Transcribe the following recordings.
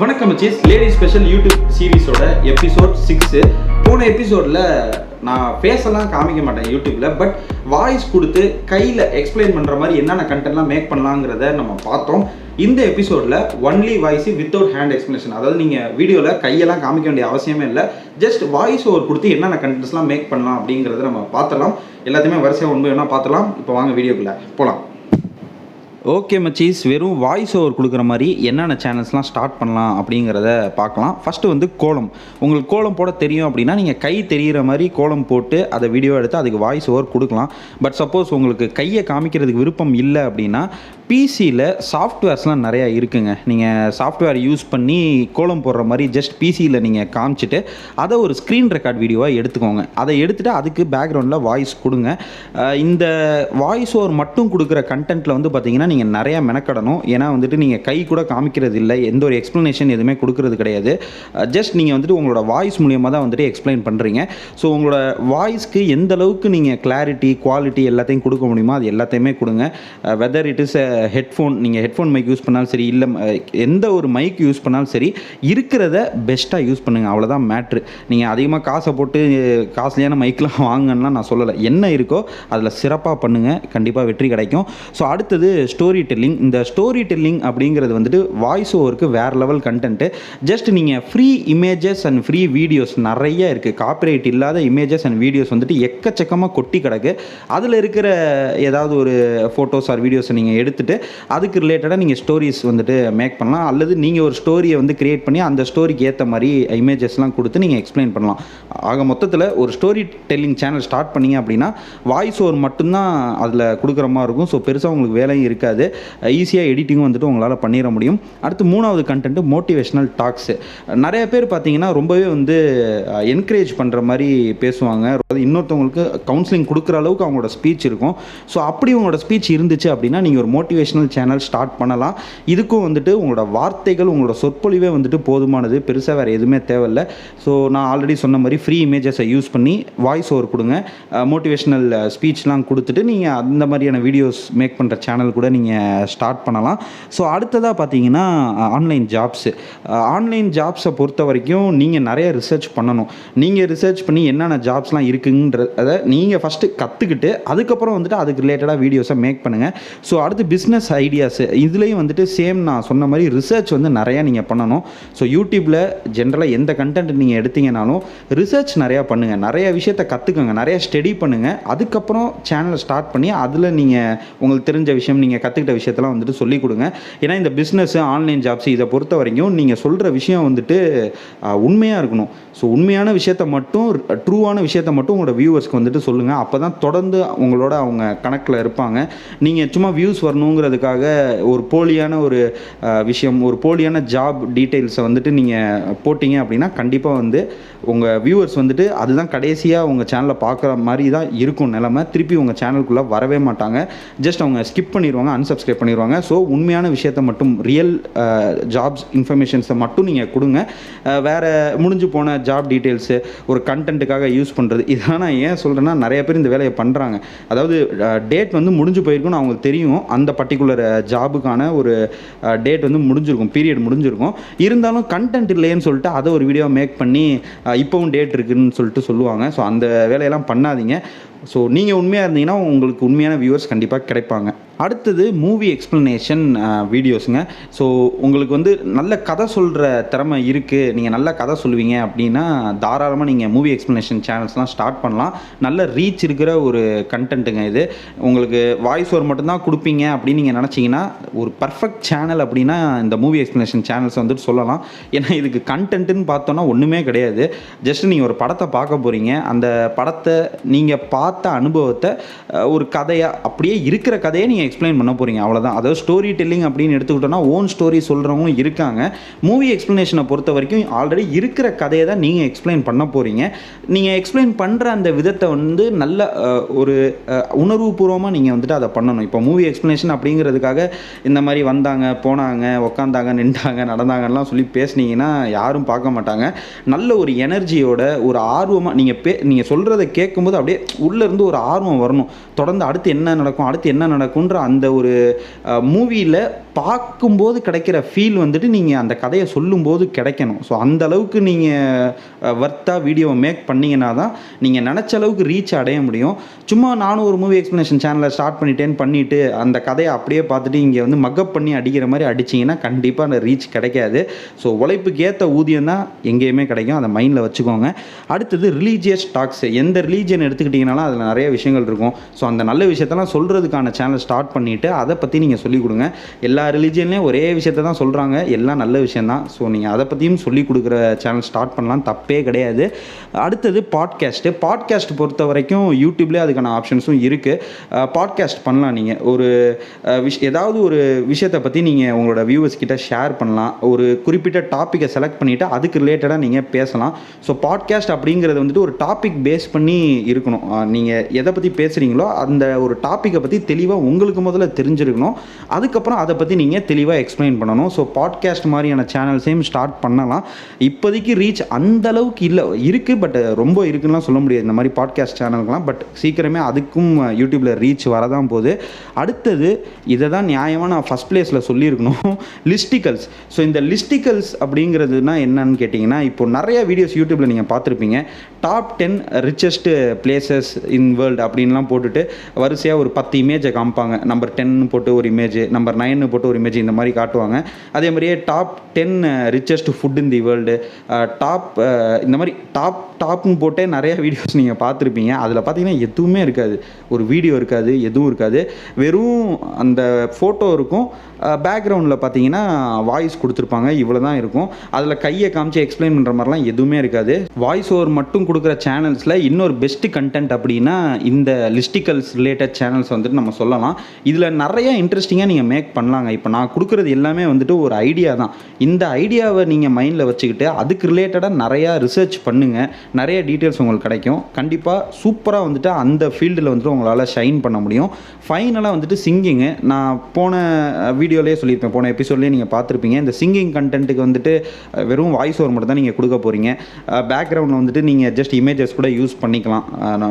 வணக்கம் மச்சீஸ், lady special YouTube சீரிஸோட episode 6. போன எபிசோடில் நான் ஃபேஸெல்லாம் காமிக்க மாட்டேன் யூடியூப்பில், பட் வாய்ஸ் கொடுத்து கையில் எக்ஸ்பிளைன் பண்ணுற மாதிரி என்னென்ன கண்டென்ட்லாம் மேக் பண்ணலாங்கிறத நம்ம பார்த்தோம். இந்த எபிசோடில் only voice without hand explanation, அதாவது நீங்கள் வீடியோவில் கையெல்லாம் காமிக்க வேண்டிய அவசியமே இல்லை, ஜஸ்ட் வாய்ஸ் ஓவர் கொடுத்து என்னென்ன கண்டென்ட்ஸ்லாம் மேக் பண்ணலாம் அப்படிங்கிறத நம்ம பார்த்துலாம். எல்லாத்தையுமே வரிசையாக ஒன்று வேணால் பார்த்துலாம். இப்போ வாங்க வீடியோக்குள்ளே போகலாம். ஓகே மச்சீஸ், வெறும் வாய்ஸ் ஓவர் கொடுக்குற மாதிரி என்னென்ன சேனல்ஸ்லாம் ஸ்டார்ட் பண்ணலாம் அப்படிங்கிறத பார்க்கலாம். ஃபஸ்ட்டு வந்து கோலம். உங்களுக்கு கோலம் போட தெரியும் அப்படின்னா நீங்கள் கை தெரிகிற மாதிரி கோலம் போட்டு அதை வீடியோ எடுத்து அதுக்கு வாய்ஸ் ஓவர் கொடுக்கலாம். பட் சப்போஸ் உங்களுக்கு கையை காமிக்கிறதுக்கு விருப்பம் இல்லை அப்படின்னா பிசியில் சாஃப்ட்வேர்ஸ்லாம் நிறையா இருக்குங்க. நீங்கள் சாஃப்ட்வேர் யூஸ் பண்ணி கோலம் போடுற மாதிரி ஜஸ்ட் பிசியில் நீங்கள் காமிச்சிட்டு அதை ஒரு ஸ்க்ரீன் ரெக்கார்ட் வீடியோவாக எடுத்துக்கோங்க. அதை எடுத்துகிட்டு அதுக்கு பேக்ரவுண்டில் வாய்ஸ் கொடுங்க. இந்த வாய்ஸ் ஓவர் மட்டும் கொடுக்குற கண்டென்ட்டில் வந்து பார்த்திங்கன்னா நீங்கள் நிறையா மெனக்கடணும். ஏன்னா வந்துட்டு நீங்கள் கை கூட காமிக்கிறது இல்லை, எந்த ஒரு எக்ஸ்ப்ளனேஷன் எதுவுமே கொடுக்கறது கிடையாது. ஜஸ்ட் நீங்கள் வந்துட்டு உங்களோட வாய்ஸ் மூலியமாக தான் வந்துட்டு எக்ஸ்பிளைன் பண்ணுறீங்க. ஸோ உங்களோட வாய்ஸ்க்கு எந்த அளவுக்கு நீங்கள் கிளாரிட்டி, குவாலிட்டி எல்லாத்தையும் கொடுக்க முடியுமோ அது எல்லாத்தையுமே கொடுங்க. வெதர் இட் இஸ் ஹெட்ஃபோன், நீங்கள் ஹெட்ஃபோன் மைக் யூஸ் பண்ணாலும் சரி, இல்லை எந்த ஒரு மைக் யூஸ் பண்ணாலும் சரி, இருக்கிறத பெஸ்ட்டாக யூஸ் பண்ணுங்கள். அவ்வளோதான் மேட்ரு. நீங்கள் அதிகமாக காசை போட்டு காஸ்ட்லியான மைக்கெலாம் வாங்கன்னா நான் சொல்லலை. என்ன இருக்கோ அதில் சிறப்பாக பண்ணுங்கள், கண்டிப்பாக வெற்றி கிடைக்கும். ஸோ அடுத்தது ஸ்டோரி டெல்லிங். இந்த ஸ்டோரி டெல்லிங் அப்படிங்கிறது வந்துட்டு வாய்ஸ் ஓவருக்கு வேறு லெவல் கண்டென்ட்டு. ஜஸ்ட் நீங்கள் free images and free videos நிறைய இருக்குது. காப்பிரைட் இல்லாத இமேஜஸ் அண்ட் வீடியோஸ் வந்துட்டு எக்கச்சக்கமாக கொட்டி கிடக்கு. அதில் இருக்கிற ஏதாவது ஒரு ஃபோட்டோஸ் ஆர் வீடியோஸை நீங்கள் எடுத்துகிட்டு அதுக்கு ரிலேட்டடாக நீங்கள் ஸ்டோரிஸ் வந்துட்டு மேக் பண்ணலாம். அல்லது நீங்கள் ஒரு ஸ்டோரியை வந்து கிரியேட் பண்ணி அந்த ஸ்டோரிக்கு ஏற்ற மாதிரி இமேஜஸ்லாம் கொடுத்து நீங்கள் எக்ஸ்பிளைன் பண்ணலாம். ஆக மொத்தத்தில் ஒரு ஸ்டோரி டெல்லிங் சேனல் ஸ்டார்ட் பண்ணிங்க அப்படின்னா வாய்ஸ் ஓவர் மட்டும்தான் அதில் கொடுக்குற மாதிரி இருக்கும். ஸோ பெருசாக உங்களுக்கு வேலையும் இருக்காது, ஈஸியாக எடிட்டிங்கும் வந்துட்டு உங்களால் பண்ணிட முடியும். அடுத்து மூணாவது கண்டென்ட்டு மோட்டிவேஷ்னல் டாக்ஸு. நிறைய பேர் பார்த்தீங்கன்னா ரொம்பவே வந்து என்கரேஜ் பண்ணுற மாதிரி பேசுவாங்க. இன்னொருத்தவங்களுக்கு கவுன்சிலிங் கொடுக்குற அளவுக்கு அவங்களோட ஸ்பீச் இருக்கும். ஸோ அப்படி உங்களோட ஸ்பீச் இருந்துச்சு அப்படின்னா நீங்கள் ஒரு மோட்டிவேஷனல் சேனல் ஸ்டார்ட் பண்ணலாம். இதுக்கும் வந்துட்டு உங்களோட வார்த்தைகள், உங்களோட சொற்பொழிவே வந்துட்டு போதுமானது, பெருசாக வேறு எதுவுமே தேவையில்லை. ஸோ நான் ஆல்ரெடி சொன்ன மாதிரி ஃப்ரீ இமேஜஸை யூஸ் பண்ணி வாய்ஸ் ஓவர் கொடுங்க. மோட்டிவேஷ்னல் ஸ்பீச்லாம் கொடுத்துட்டு நீங்கள் அந்த மாதிரியான வீடியோஸ் மேக் பண்ணுற சேனல் கூட நீங்கள் ஸ்டார்ட் பண்ணலாம். ஸோ அடுத்ததாக பார்த்தீங்கன்னா ஆன்லைன் ஜாப்ஸு. ஆன்லைன் ஜாப்ஸை பொறுத்த வரைக்கும் நீங்கள் நிறைய ரிசர்ச் பண்ணணும். நீங்கள் ரிசர்ச் பண்ணி என்னென்ன ஜாப்ஸ்லாம் இருக்குன்றதை நீங்கள் ஃபஸ்ட்டு கற்றுக்கிட்டு அதுக்கப்புறம் வந்துட்டு அதுக்கு ரிலேட்டடாக வீடியோஸை மேக் பண்ணுங்கள். ஸோ அடுத்து பிஸ்னஸ் ஐடியாஸு. இதுலேயும் வந்துட்டு சேம் நான் சொன்ன மாதிரி ரிசர்ச் வந்து நிறையா நீங்கள் பண்ணணும். ஸோ யூடியூப்பில் ஜென்ரலாக எந்த கண்டென்ட் நீங்கள் எடுத்தீங்கனாலும் ரிசர்ச் நிறையா பண்ணுங்கள், நிறைய விஷயத்தை கற்றுக்குங்க, நிறைய ஸ்டடி பண்ணுங்கள். அதுக்கப்புறம் சேனலை ஸ்டார்ட் பண்ணி அதில் நீங்கள் உங்களுக்கு தெரிஞ்ச விஷயம், நீங்கள் கற்றுக்கிட்ட விஷயத்தெல்லாம் வந்துட்டு சொல்லிக் கொடுங்க. ஏன்னா இந்த பிஸ்னஸ்ஸு, ஆன்லைன் ஜாப்ஸு இதை பொறுத்த வரைக்கும் நீங்கள் சொல்கிற விஷயம் வந்துட்டு உண்மையாக இருக்கணும். ஸோ உண்மையான விஷயத்தை மட்டும், ட்ரூவான விஷயத்தை மட்டும் உங்களோட வியூவர்ஸ்க்கு வந்துட்டு சொல்லுங்கள். அப்போ தான் தொடர்ந்து உங்களோட அவங்க கணக்கில் இருப்பாங்க. நீங்கள் சும்மா வியூஸ் வரணுங்கிறதுக்காக ஒரு போலியான ஒரு விஷயம், ஒரு போலியான ஜாப் டீட்டெயில்ஸை வந்துட்டு நீங்கள் போட்டிங்க அப்படின்னா கண்டிப்பாக வந்து உங்கள் வியூவர்ஸ் வந்துட்டு அதுதான் கடைசியாக உங்கள் சேனலை பார்க்குற மாதிரி தான் இருக்கும் நிலைமை. திருப்பி உங்கள் சேனலுக்குள்ளே வரவே மாட்டாங்க. ஜஸ்ட் அவங்க ஸ்கிப் பண்ணிடுவாங்க, அன்சப்ஸ்கிரைப் பண்ணிடுவாங்க. ஸோ உண்மையான விஷயத்தை மட்டும், ரியல் ஜாப்ஸ் இன்ஃபர்மேஷன்ஸை மட்டும் நீங்கள் கொடுங்க. வேறு முடிஞ்சு போன ஜாப் டீட்டெயில்ஸு ஒரு கண்டென்ட்டுக்காக யூஸ் பண்ணுறது, இதெல்லாம் நான் ஏன் சொல்கிறேன்னா நிறைய பேர் இந்த வேலையை பண்ணுறாங்க. அதாவது டேட் வந்து முடிஞ்சு போயிருக்குன்னு அவங்களுக்கு தெரியும், அந்த பர்டிகுலர் ஜாபுக்கான ஒரு டேட் வந்து முடிஞ்சிருக்கும், பீரியட் முடிஞ்சிருக்கும். இருந்தாலும் கண்டென்ட் இல்லைன்னு சொல்லிட்டு அதை ஒரு வீடியோ மேக் பண்ணி இப்போவும் டேட் இருக்குதுன்னு சொல்லிட்டு சொல்லுவாங்க. ஸோ அந்த வேலையெல்லாம் பண்ணாதீங்க. ஸோ நீங்கள் உண்மையாக இருந்தீங்கன்னா உங்களுக்கு உண்மையான வியூவர்ஸ் கண்டிப்பாக கிடைப்பாங்க. அடுத்தது மூவி எக்ஸ்ப்ளனேஷன் வீடியோஸுங்க. ஸோ உங்களுக்கு வந்து நல்ல கதை சொல்கிற திறமை இருக்குது, நீங்கள் நல்ல கதை சொல்லுவீங்க அப்படின்னா தாராளமாக நீங்கள் மூவி எக்ஸ்ப்ளனேஷன் சேனல்ஸ்லாம் ஸ்டார்ட் பண்ணலாம். நல்ல ரீச் இருக்கிற ஒரு கண்டென்ட்டுங்க இது. உங்களுக்கு வாய்ஸ் ஓவர் மட்டும்தான் கொடுப்பீங்க அப்படின்னு நீங்கள் நினச்சிங்கன்னா ஒரு பர்ஃபெக்ட் சேனல் அப்படின்னா இந்த மூவி எக்ஸ்ப்ளனேஷன் சேனல்ஸ் வந்துட்டு சொல்லலாம். ஏன்னா இதுக்கு கண்டென்ட்டுன்னு பார்த்தோன்னா ஒன்றுமே கிடையாது. ஜஸ்ட் நீங்கள் ஒரு படத்தை பார்க்க போகிறீங்க, அந்த படத்தை நீங்கள் பார்த்த அனுபவத்தை ஒரு கதையாக, அப்படியே இருக்கிற கதையை நீங்கள் எக்ஸ்பிளைன் பண்ண போகிறீங்க, அவ்வளோதான். அதாவது ஸ்டோரி டெல்லிங் அப்படின்னு எடுத்துக்கிட்டோன்னா ஓன் ஸ்டோரி சொல்கிறவங்களும் இருக்காங்க. மூவி எக்ஸ்ப்ளனேஷனை பொறுத்த வரைக்கும் ஆல்ரெடி இருக்கிற கதையை தான் நீங்கள் எக்ஸ்பிளைன் பண்ண போகிறீங்க. நீங்கள் எக்ஸ்பிளைன் பண்ணுற அந்த விதத்தை வந்து நல்ல ஒரு உணர்வுபூர்வமாக நீங்கள் வந்துட்டு அதை பண்ணணும். இப்போ மூவி எக்ஸ்ப்ளனேஷன் அப்படிங்கிறதுக்காக இந்த மாதிரி வந்தாங்க, போனாங்க, உக்காந்தாங்க, நின்றாங்க, நடந்தாங்கலாம் சொல்லி பேசுனீங்கன்னா யாரும் பார்க்க மாட்டாங்க. நல்ல ஒரு எனர்ஜியோட, ஒரு ஆர்வமாக நீங்கள் சொல்கிறத கேட்கும்போது அப்படியே உள்ளேருந்து ஒரு ஆர்வம் வரணும். தொடர்ந்து அடுத்து என்ன நடக்கும், அடுத்து என்ன நடக்கும்ன்ற அந்த ஒரு மூவியில் பார்க்கும்போது கிடைக்கிற ஃபீல் வந்துட்டு நீங்கள் அந்த கதையை சொல்லும்போது கிடைக்கணும். ஸோ அந்த அளவுக்கு நீங்கள் வர்த்தாக வீடியோவை மேக் பண்ணிங்கன்னா தான் நீங்கள் நினச்ச அளவுக்கு ரீச் அடைய முடியும். சும்மா நானும் ஒரு மூவி எக்ஸ்ப்ளனேஷன் சேனலை ஸ்டார்ட் பண்ணிவிட்டு அந்த கதையை அப்படியே பார்த்துட்டு இங்கே வந்து மக்கப் பண்ணி அடிக்கிற மாதிரி அடிச்சிங்கன்னா கண்டிப்பாக அந்த ரீச் கிடைக்காது. ஸோ உழைப்புக்கு ஏற்ற ஊதியம் தான் எங்கேயுமே கிடைக்கும், அதை மைண்டில் வச்சுக்கோங்க. அடுத்தது ரிலீஜியஸ் டாக்ஸ். எந்த ரிலீஜியன் எடுத்துக்கிட்டிங்கனாலும் அதில் நிறைய விஷயங்கள் இருக்கும். ஸோ அந்த நல்ல விஷயத்தெல்லாம் சொல்கிறதுக்கான சேனல் ஸ்டார்ட் பண்ணிவிட்டு அதை பற்றி நீங்கள் சொல்லிக் கொடுங்க. எல்லா ரிலீஜியன்லேயும் ஒரே விஷயத்தை தான் சொல்கிறாங்க, எல்லாம் நல்ல விஷயந்தான். ஸோ நீங்கள் அதை பற்றியும் சொல்லிக் கொடுக்குற சேனல் ஸ்டார்ட் பண்ணலாம், தப்பே கிடையாது. அடுத்தது பாட்காஸ்ட் பொறுத்த வரைக்கும் யூடியூப்லேயே அதுக்கான ஆப்ஷன்ஸும் இருக்குது. பாட்காஸ்ட் பண்ணலாம். நீங்கள் ஒரு ஏதாவது ஒரு விஷயத்தை பற்றி நீங்கள் உங்களோட வியூவர்ஸ் கிட்ட ஷேர் பண்ணலாம். ஒரு குறிப்பிட்ட டாப்பிக்கை செலக்ட் பண்ணிவிட்டு அதுக்கு ரிலேட்டடாக நீங்கள் பேசலாம். ஸோ பாட்காஸ்ட் அப்படிங்கிறது வந்துட்டு ஒரு டாபிக் பேஸ் பண்ணி இருக்கணும். நீங்கள் எதை பற்றி பேசுகிறீங்களோ அந்த ஒரு டாப்பிக்கை பற்றி தெளிவாக உங்களுக்கு முதல்ல தெரிஞ்சிருக்கணும். அதுக்கப்புறம் அதை பற்றி நீங்கள் தெளிவாக எக்ஸ்பிளைன் பண்ணணும். ஸோ பாட்காஸ்ட் மாதிரியான சேனல்ஸையும் ஸ்டார்ட் பண்ணலாம். இப்போதைக்கு ரீச் அந்த அளவுக்கு இல்லை, இருக்குது, பட் ரொம்ப இருக்குன்னுலாம் சொல்ல முடியாது இந்த மாதிரி பாட்காஸ்ட் சேனலுக்குலாம். பட் சீக்கிரமே அதுக்கும் யூடியூப்பில் ரீச் வரதான் போகுது. அடுத்தது இதை தான் நியாயமாக நான் ஃபஸ்ட் பிளேஸில் சொல்லியிருக்கணும், லிஸ்டிக்கல்ஸ். ஸோ இந்த லிஸ்டிக்கல்ஸ் அப்படிங்கிறதுனா என்னன்னு கேட்டிங்கன்னா, இப்போ நிறைய வீடியோஸ் யூடியூப்பில் நீங்கள் பார்த்துருப்பீங்க. Top 10 richest places in world அப்படின்லாம் போட்டுட்டு வரிசையாக ஒரு 10 இமேஜை காமிப்பாங்க. நம்பர் 10 போட்டு ஒரு இமேஜ், நம்பர் 9 போட்டு ஒரு இமேஜ், இந்த மாதிரி காட்டுவாங்க. அதே மாதிரியே top 10 richest food in the world, இந்த மாதிரி டாப்னு போட்டே நிறைய வீடியோஸ் நீங்கள் பார்த்துருப்பீங்க. அதில் பார்த்தீங்கன்னா எதுவுமே இருக்காது, ஒரு வீடியோ இருக்காது, எதுவும் இருக்காது. வெறும் அந்த ஃபோட்டோ இருக்கும். பேக்ரவுண்டில் பார்த்தீங்கன்னா வாய்ஸ் கொடுத்துருப்பாங்க, இவ்வளோ தான் இருக்கும். அதில் கையை காமிச்சு எக்ஸ்பிளைன் பண்ணுற மாதிரிலாம் எதுவுமே இருக்காது. வாய்ஸ் ஓவர் மட்டும் கொடுக்குற சேனல்ஸில் இன்னொரு பெஸ்ட்டு கண்டென்ட் அப்படின்னா இந்த லிஸ்டிக்கல்ஸ் ரிலேட்டட் சேனல்ஸ் வந்துட்டு நம்ம சொல்லலாம். இதில் நிறைய இன்ட்ரெஸ்டிங்காக நீங்கள் மேக் பண்ணலாங்க. இப்போ நான் கொடுக்குறது எல்லாமே வந்துட்டு ஒரு ஐடியா தான். இந்த ஐடியாவை நீங்கள் மைண்டில் வச்சுக்கிட்டு அதுக்கு ரிலேட்டடாக நிறையா ரிசர்ச் பண்ணுங்கள், நிறைய டீட்டெயில்ஸ் உங்களுக்கு கிடைக்கும். கண்டிப்பாக சூப்பராக வந்துட்டு அந்த ஃபீல்டில் வந்துட்டு உங்களால் ஷைன் பண்ண முடியும். ஃபைனலாக வந்துட்டு சிங்கிங்கு, நான் போன வீடியோலேயே சொல்லியிருப்பேன், போன எபிசோட்லேயே நீங்கள் பார்த்துருப்பீங்க. இந்த சிங்கிங் கண்டென்ட்டுக்கு வந்துட்டு வெறும் வாய்ஸ் ஓவர் மட்டும் தான் நீங்கள் கொடுக்க போகிறீங்க. பேக்ரவுண்டில் வந்துட்டு நீங்கள் ஜஸ்ட் இமேஜஸ் கூட யூஸ் பண்ணிக்கலாம்,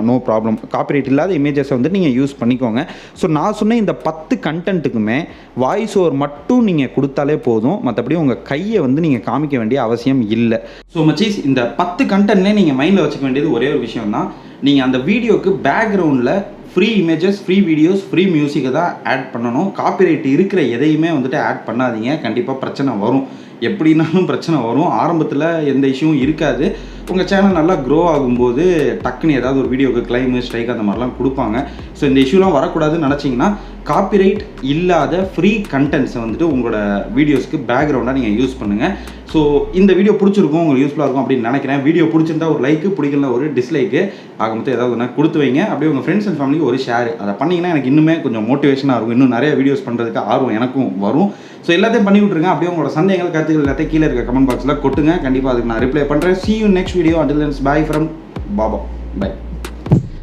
நோ ப்ராப்ளம். காப்பிரைட் இல்லாத இமேஜஸை வந்துட்டு நீங்கள் யூஸ் பண்ணிக்கோங்க. ஸோ நான் சொன்ன இந்த 10 கண்டென்ட்டுக்குமே வாய்ஸ் ஓவர் மட்டும் நீங்கள் கொடுத்தாலே போதும், மற்றபடி உங்கள் கையை வந்து நீங்கள் காமிக்க வேண்டிய அவசியம் இல்லை. ஸோ மச்சீஸ், இந்த 10 கண்டென்ட்லேயே நீங்கள் மைண்டில் வச்சுக்க வேண்டியது ஒரே ஒரு விஷயம் தான். நீங்கள் அந்த வீடியோக்கு பேக்ரவுண்டில் free images, free videos, free மியூசிக்கை தான் ஆட் பண்ணணும். காப்பிரைட் இருக்கிற எதையுமே வந்துட்டு ஆட் பண்ணாதீங்க, கண்டிப்பாக பிரச்சனை வரும். எப்படின்னாலும் பிரச்சனை வரும். ஆரம்பத்தில் எந்த இஷ்யூவும் இருக்காது. உங்கள் சேனல் நல்லா க்ரோ ஆகும்போது டக்குன்னு ஏதாவது ஒரு வீடியோக்கு கிளைமு, ஸ்ட்ரைக் அந்த மாதிரிலாம் கொடுப்பாங்க. ஸோ இந்த இஷ்யூலாம் வரக்கூடாதுன்னு நினச்சிங்கன்னா காப்பிரைட் இல்லாத ஃப்ரீ கண்டென்ட்ஸை வந்துட்டு உங்களோட வீடியோஸ்க்கு பேக்ரவுண்டாக நீங்கள் யூஸ் பண்ணுங்கள். ஸோ இந்த வீடியோ பிடிச்சிருக்கும், உங்களுக்கு யூஸ்ஃபுல்லாக இருக்கும் அப்படின்னு நினைக்கிறேன். வீடியோ பிடிச்சிருந்தா ஒரு லைக்கு, பிடிக்கல ஒரு டிஸ்லைக்கு, ஆக மொத்தம் ஏதாவது ஒன்று கொடுத்து வைங்க. அப்படியே உங்கள் ஃப்ரெண்ட்ஸ் அண்ட் ஃபேமிலிக்கு ஒரு ஷேர், அதை பண்ணிங்கன்னா எனக்கு இன்னுமே கொஞ்சம் மோட்டிவேஷனாக இருக்கும். இன்னும் நிறைய வீடியோஸ் பண்ணுறதுக்கு ஆர்வம் எனக்கும் வரும். ஸோ எல்லாத்தையும் பண்ணி விட்ருங்க. அப்படியே உங்களோட சந்தேகங்கள், கருத்துக்கள் எல்லாத்தையும் கீழே இருக்க கமெண்ட் பாக்ஸில் கொட்டுங்க. கண்டிப்பாக அதுக்கு நான் ரிப்ளை பண்ணுறேன். See you next video. Until then, bye from Baba. Bye.